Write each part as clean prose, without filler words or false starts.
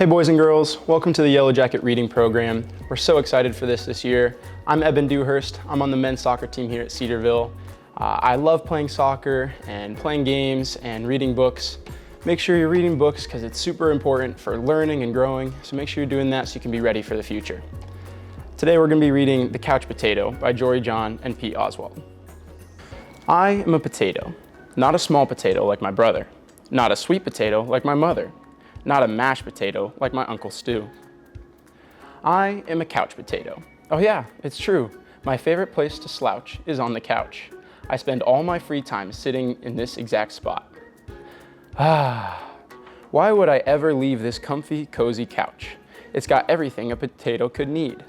Hey boys and girls, welcome to the Yellow Jacket Reading Program. We're so excited for this year. I'm Eben. I'm on the men's soccer team here at Cedarville. I love playing soccer and playing games and reading books. Make sure you're reading books because it's super important for learning and growing, so make sure you're doing that so you can be ready for the future. Today we're going to be reading The Couch Potato by Jory John and Pete Oswald. I am a potato, not a small potato like my brother, not a sweet potato like my mother, not a mashed potato like my Uncle Stu. I am a couch potato. Oh yeah, it's true. My favorite place to slouch is on the couch. I spend all my free time sitting in this exact spot. Why would I ever leave this comfy, cozy couch? It's got everything a potato could need.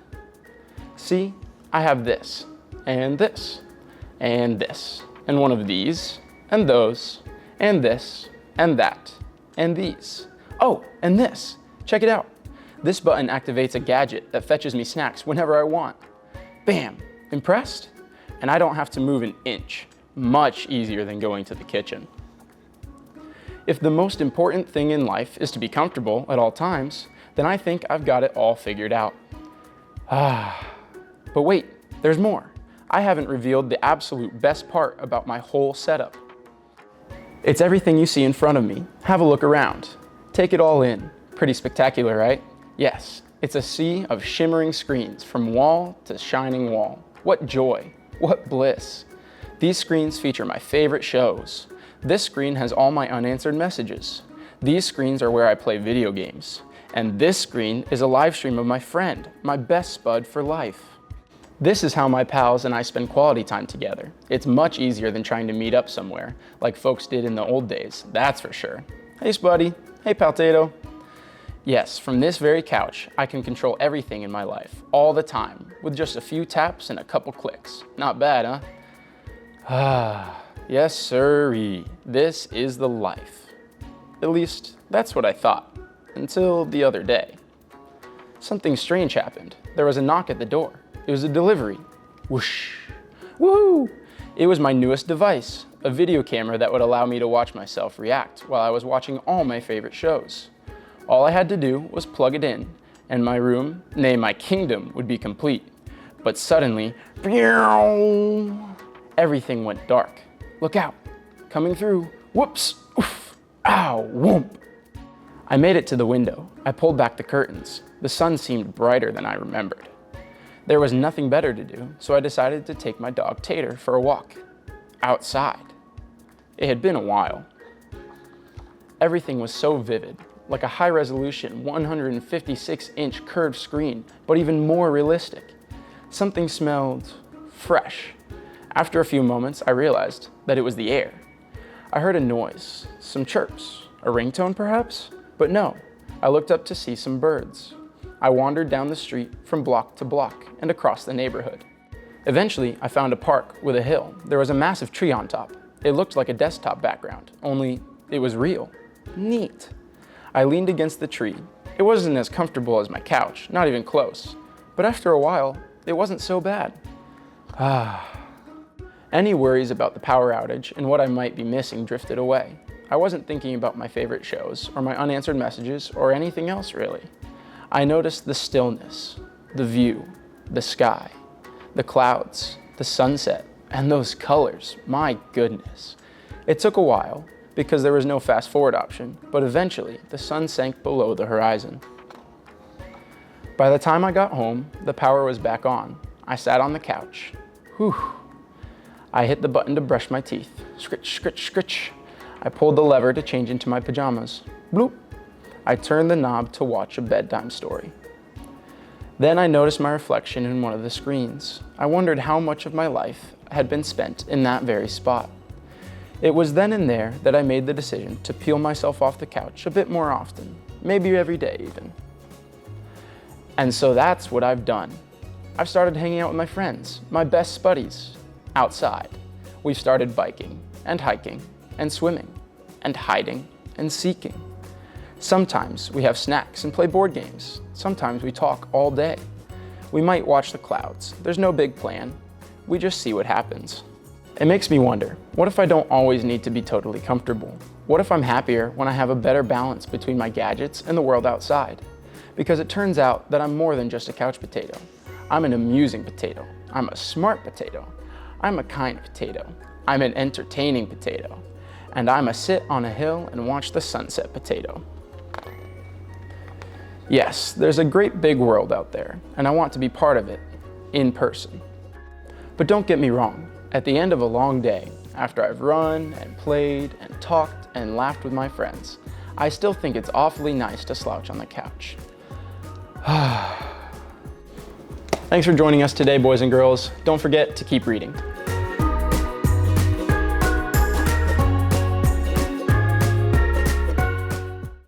See, I have this, and this, and this, and one of these, and those, and this, and that, and these. Oh, and this, check it out. This button activates a gadget that fetches me snacks whenever I want. Bam, impressed? And I don't have to move an inch, much easier than going to the kitchen. If the most important thing in life is to be comfortable at all times, then I think I've got it all figured out. But wait, there's more. I haven't revealed the absolute best part about my whole setup. It's everything you see in front of me. Have a look around. Take it all in. Pretty spectacular, right? Yes, it's a sea of shimmering screens from wall to shining wall. What joy, what bliss. These screens feature my favorite shows. This screen has all my unanswered messages. These screens are where I play video games. And this screen is a live stream of my friend, my best spud for life. This is how my pals and I spend quality time together. It's much easier than trying to meet up somewhere, like folks did in the old days, that's for sure. Hey Spuddy, hey Paltato. Yes, from this very couch, I can control everything in my life, all the time, with just a few taps and a couple clicks. Not bad, huh? Yes sirree, this is the life. At least, that's what I thought, until the other day. Something strange happened. There was a knock at the door. It was a delivery. Whoosh, woohoo! It was my newest device, a video camera that would allow me to watch myself react while I was watching all my favorite shows. All I had to do was plug it in, and my room, nay my kingdom, would be complete. But suddenly, everything went dark. Look out, coming through, whoops, oof, ow, whoomp. I made it to the window. I pulled back the curtains. The sun seemed brighter than I remembered. There was nothing better to do, so I decided to take my dog Tater for a walk. Outside. It had been a while. Everything was so vivid, like a high-resolution 156-inch curved screen, but even more realistic. Something smelled fresh. After a few moments, I realized that it was the air. I heard a noise, some chirps, a ringtone perhaps? But no, I looked up to see some birds. I wandered down the street from block to block and across the neighborhood. Eventually, I found a park with a hill. There was a massive tree on top. It looked like a desktop background, only it was real. Neat. I leaned against the tree. It wasn't as comfortable as my couch, not even close. But after a while, it wasn't so bad. Any worries about the power outage and what I might be missing drifted away. I wasn't thinking about my favorite shows or my unanswered messages or anything else really. I noticed the stillness, the view, the sky, the clouds, the sunset, and those colors, my goodness. It took a while because there was no fast forward option, but eventually the sun sank below the horizon. By the time I got home, the power was back on. I sat on the couch. Whew. I hit the button to brush my teeth. Scritch, scritch, scritch. I pulled the lever to change into my pajamas. Bloop. I turned the knob to watch a bedtime story. Then I noticed my reflection in one of the screens. I wondered how much of my life had been spent in that very spot. It was then and there that I made the decision to peel myself off the couch a bit more often, maybe every day even. And so that's what I've done. I've started hanging out with my friends, my best buddies, outside. We've started biking and hiking and swimming and hiding and seeking. Sometimes we have snacks and play board games. Sometimes we talk all day. We might watch the clouds. There's no big plan. We just see what happens. It makes me wonder, what if I don't always need to be totally comfortable? What if I'm happier when I have a better balance between my gadgets and the world outside? Because it turns out that I'm more than just a couch potato. I'm an amusing potato. I'm a smart potato. I'm a kind potato. I'm an entertaining potato. And I'm a sit on a hill and watch the sunset potato. Yes, there's a great big world out there, and I want to be part of it, in person. But don't get me wrong, at the end of a long day, after I've run and played and talked and laughed with my friends, I still think it's awfully nice to slouch on the couch. Thanks for joining us today, boys and girls. Don't forget to keep reading.